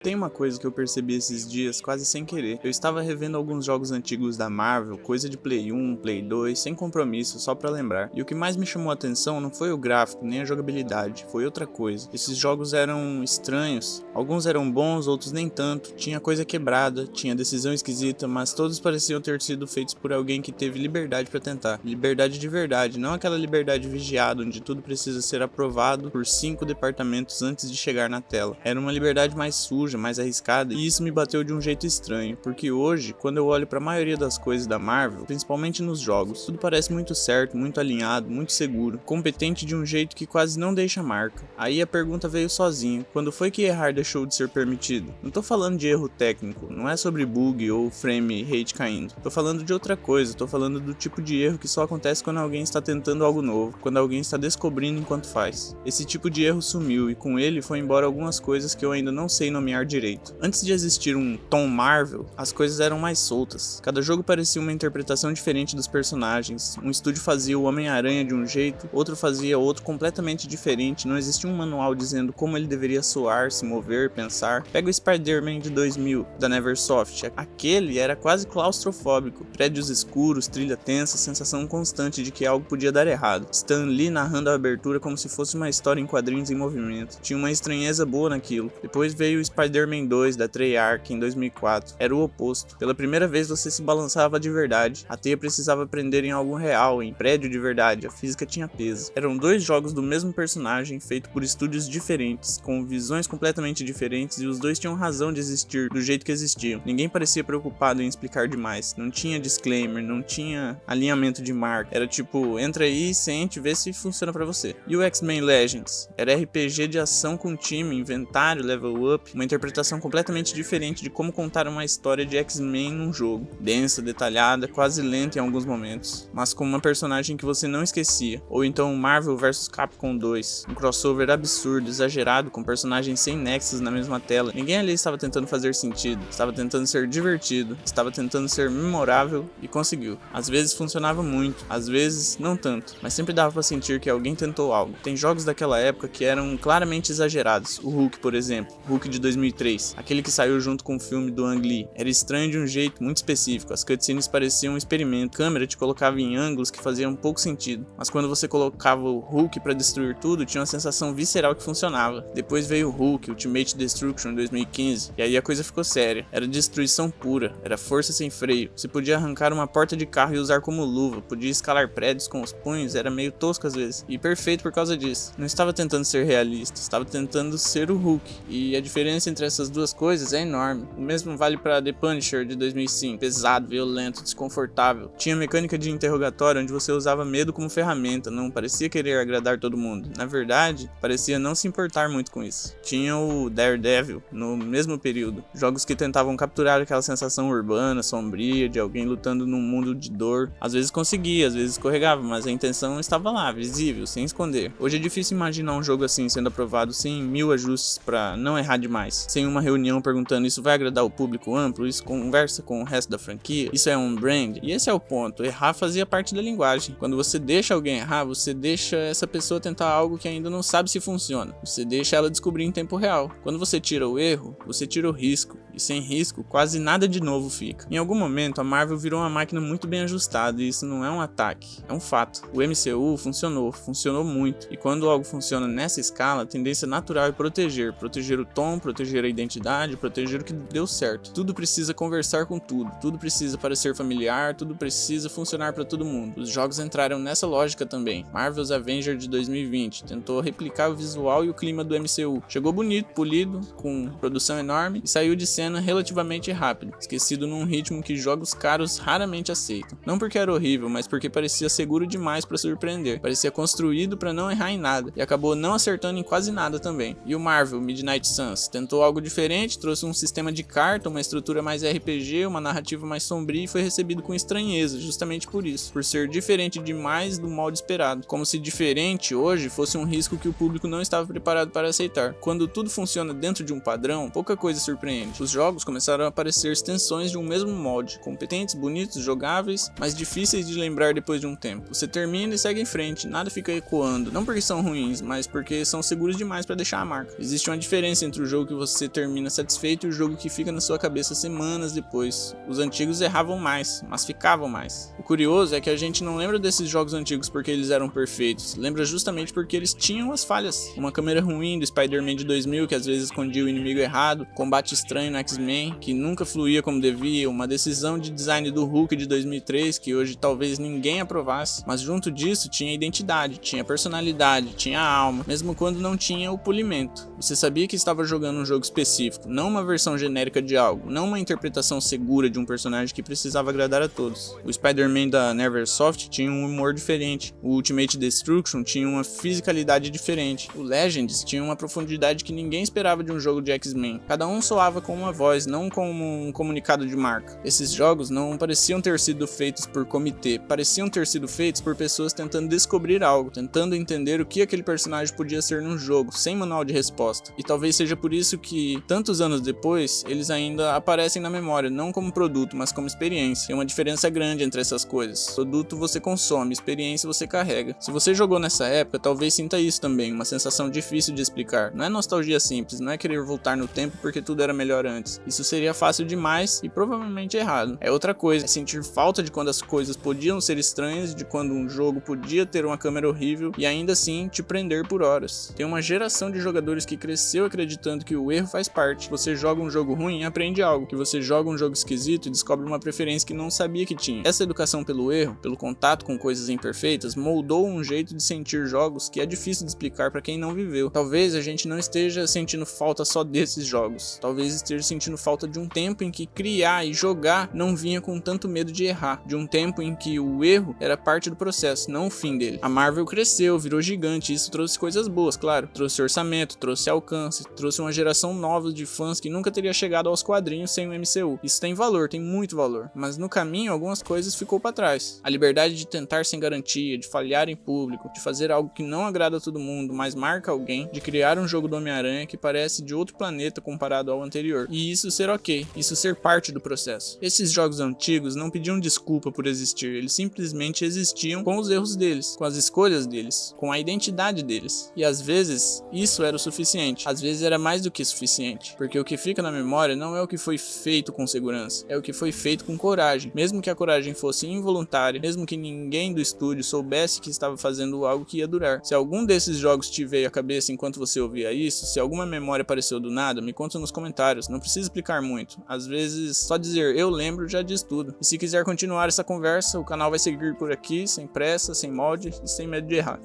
Tem uma coisa que eu percebi esses dias quase sem querer. Eu estava revendo alguns jogos antigos da Marvel, coisa de Play 1, Play 2, sem compromisso, só pra lembrar. E o que mais me chamou a atenção não foi o gráfico, nem a jogabilidade, foi outra coisa. Esses jogos eram estranhos, alguns eram bons, outros nem tanto, tinha coisa quebrada, tinha decisão esquisita, mas todos pareciam ter sido feitos por alguém que teve liberdade pra tentar. Liberdade de verdade, não aquela liberdade vigiada onde tudo precisa ser aprovado por 5 departamentos antes de chegar na tela. Era uma liberdade mais suja, mais arriscada, e isso me bateu de um jeito estranho, porque hoje, quando eu olho para a maioria das coisas da Marvel, principalmente nos jogos, tudo parece muito certo, muito alinhado, muito seguro, competente de um jeito que quase não deixa marca. Aí a pergunta veio sozinha: quando foi que errar deixou de ser permitido? Não tô falando de erro técnico, não é sobre bug ou frame rate caindo, tô falando de outra coisa, tô falando do tipo de erro que só acontece quando alguém está tentando algo novo, quando alguém está descobrindo enquanto faz. Esse tipo de erro sumiu, e com ele foi embora algumas coisas que eu ainda não sei nomear direito. Antes de existir um tom Marvel, as coisas eram mais soltas. Cada jogo parecia uma interpretação diferente dos personagens. Um estúdio fazia o Homem-Aranha de um jeito, outro fazia outro completamente diferente. Não existia um manual dizendo como ele deveria soar, se mover, pensar. Pega o Spider-Man de 2000, da Neversoft. Aquele era quase claustrofóbico. Prédios escuros, trilha tensa, sensação constante de que algo podia dar errado. Stan Lee narrando a abertura como se fosse uma história em quadrinhos em movimento. Tinha uma estranheza boa naquilo. Depois veio o Spider-Man 2 da Treyarch em 2004. Era o oposto. Pela primeira vez você se balançava de verdade. A teia precisava prender em algo real, em prédio de verdade. A física tinha peso. Eram dois jogos do mesmo personagem, feito por estúdios diferentes, com visões completamente diferentes, e os dois tinham razão de existir do jeito que existiam. Ninguém parecia preocupado em explicar demais. Não tinha disclaimer, não tinha alinhamento de marca. Era tipo, entra aí, sente, vê se funciona pra você. E o X-Men Legends? Era RPG de ação com time, inventário, level up, uma interpretação completamente diferente de como contar uma história de X-Men num jogo. Densa, detalhada, quase lenta em alguns momentos, mas com uma personagem que você não esquecia. Ou então Marvel vs Capcom 2, um crossover absurdo, exagerado, com personagens sem nexos na mesma tela. Ninguém ali estava tentando fazer sentido, estava tentando ser divertido, estava tentando ser memorável, e conseguiu. Às vezes funcionava muito, às vezes não tanto, mas sempre dava pra sentir que alguém tentou algo. Tem jogos daquela época que eram claramente exagerados. O Hulk, por exemplo, Hulk de 2003, aquele que saiu junto com o filme do Ang Lee. Era estranho de um jeito muito específico, as cutscenes pareciam um experimento, a câmera te colocava em ângulos que faziam pouco sentido, mas quando você colocava o Hulk pra destruir tudo, tinha uma sensação visceral que funcionava. Depois veio o Hulk Ultimate Destruction em 2015, e aí a coisa ficou séria. Era destruição pura, era força sem freio. Você podia arrancar uma porta de carro e usar como luva, podia escalar prédios com os punhos, era meio tosco às vezes, e perfeito por causa disso. Não estava tentando ser realista, estava tentando ser o Hulk, e a diferença entre essas duas coisas é enorme. O mesmo vale para The Punisher de 2005, pesado, violento, desconfortável. Tinha mecânica de interrogatório onde você usava medo como ferramenta, não parecia querer agradar todo mundo. Na verdade, parecia não se importar muito com isso. Tinha o Daredevil no mesmo período, jogos que tentavam capturar aquela sensação urbana, sombria, de alguém lutando num mundo de dor. Às vezes conseguia, às vezes escorregava, mas a intenção estava lá, visível, sem esconder. Hoje é difícil imaginar um jogo assim sendo aprovado sem 1000 ajustes para não errar demais, sem uma reunião perguntando: isso vai agradar o público amplo, isso conversa com o resto da franquia, isso é um brand. E esse é o ponto, errar fazia parte da linguagem. Quando você deixa alguém errar, você deixa essa pessoa tentar algo que ainda não sabe se funciona, você deixa ela descobrir em tempo real. Quando você tira o erro, você tira o risco, e sem risco quase nada de novo fica. Em algum momento a Marvel virou uma máquina muito bem ajustada, e isso não é um ataque, é um fato. O MCU funcionou muito, e quando algo funciona nessa escala, a tendência natural é proteger o tom, proteger a identidade, proteger o que deu certo. Tudo precisa conversar com tudo, tudo precisa parecer familiar, tudo precisa funcionar para todo mundo. Os jogos entraram nessa lógica também. Marvel's Avenger de 2020 tentou replicar o visual e o clima do MCU. Chegou bonito, polido, com produção enorme, e saiu de cena relativamente rápido, esquecido num ritmo que jogos caros raramente aceitam. Não porque era horrível, mas porque parecia seguro demais para surpreender. Parecia construído para não errar em nada, e acabou não acertando em quase nada também. E o Marvel Midnight Suns tentou algo diferente, trouxe um sistema de carta, uma estrutura mais RPG, uma narrativa mais sombria, e foi recebido com estranheza, justamente por isso, por ser diferente demais do molde esperado, como se diferente hoje fosse um risco que o público não estava preparado para aceitar. Quando tudo funciona dentro de um padrão, pouca coisa surpreende. Os Nos jogos começaram a aparecer extensões de um mesmo molde, competentes, bonitos, jogáveis, mas difíceis de lembrar depois de um tempo. Você termina e segue em frente, nada fica ecoando, não porque são ruins, mas porque são seguros demais para deixar a marca. Existe uma diferença entre o jogo que você termina satisfeito e o jogo que fica na sua cabeça semanas depois. Os antigos erravam mais, mas ficavam mais. O curioso é que a gente não lembra desses jogos antigos porque eles eram perfeitos, lembra justamente porque eles tinham as falhas. Uma câmera ruim do Spider-Man de 2000 que às vezes escondia o inimigo errado, combate estranho no X-Men que nunca fluía como devia, uma decisão de design do Hulk de 2003 que hoje talvez ninguém aprovasse, mas junto disso tinha identidade, tinha personalidade, tinha alma, mesmo quando não tinha o polimento. Você sabia que estava jogando um jogo específico, não uma versão genérica de algo, não uma interpretação segura de um personagem que precisava agradar a todos. O Spider-Man da Neversoft tinha um humor diferente, o Ultimate Destruction tinha uma fisicalidade diferente, o Legends tinha uma profundidade que ninguém esperava de um jogo de X-Men. Cada um soava com uma voz, não como um comunicado de marca. Esses jogos não pareciam ter sido feitos por comitê, pareciam ter sido feitos por pessoas tentando descobrir algo, tentando entender o que aquele personagem podia ser num jogo, sem manual de resposta. E talvez seja por isso que, tantos anos depois, eles ainda aparecem na memória, não como produto, mas como experiência. Tem uma diferença grande entre essas coisas. Produto você consome, experiência você carrega. Se você jogou nessa época, talvez sinta isso também, uma sensação difícil de explicar. Não é nostalgia simples, não é querer voltar no tempo porque tudo era melhor antes. Isso seria fácil demais e provavelmente errado. É outra coisa, é sentir falta de quando as coisas podiam ser estranhas, de quando um jogo podia ter uma câmera horrível e ainda assim te prender por horas. Tem uma geração de jogadores que cresceu acreditando que o erro faz parte. Você joga um jogo ruim e aprende algo, que você joga um jogo esquisito e descobre uma preferência que não sabia que tinha. Essa educação pelo erro, pelo contato com coisas imperfeitas, moldou um jeito de sentir jogos que é difícil de explicar para quem não viveu. Talvez a gente não esteja sentindo falta só desses jogos. Talvez esteja sentindo falta de um tempo em que criar e jogar não vinha com tanto medo de errar, de um tempo em que o erro era parte do processo, não o fim dele. A Marvel cresceu, virou gigante, isso trouxe coisas boas, claro. Trouxe orçamento, trouxe alcance, trouxe uma geração nova de fãs que nunca teria chegado aos quadrinhos sem o MCU. Isso tem valor, tem muito valor, mas no caminho algumas coisas ficou para trás. A liberdade de tentar sem garantia, de falhar em público, de fazer algo que não agrada a todo mundo, mas marca alguém, de criar um jogo do Homem-Aranha que parece de outro planeta comparado ao anterior. E isso ser ok, isso ser parte do processo. Esses jogos antigos não pediam desculpa por existir, eles simplesmente existiam com os erros deles, com as escolhas deles, com a identidade deles. E às vezes, isso era o suficiente. Às vezes era mais do que suficiente, porque o que fica na memória não é o que foi feito com segurança, é o que foi feito com coragem. Mesmo que a coragem fosse involuntária, mesmo que ninguém do estúdio soubesse que estava fazendo algo que ia durar. Se algum desses jogos te veio à cabeça enquanto você ouvia isso, se alguma memória apareceu do nada, me conta nos comentários, não precisa explicar muito. Às vezes, só dizer eu lembro já diz tudo. E se quiser continuar essa conversa, o canal vai seguir por aqui, sem pressa, sem molde e sem medo de errar.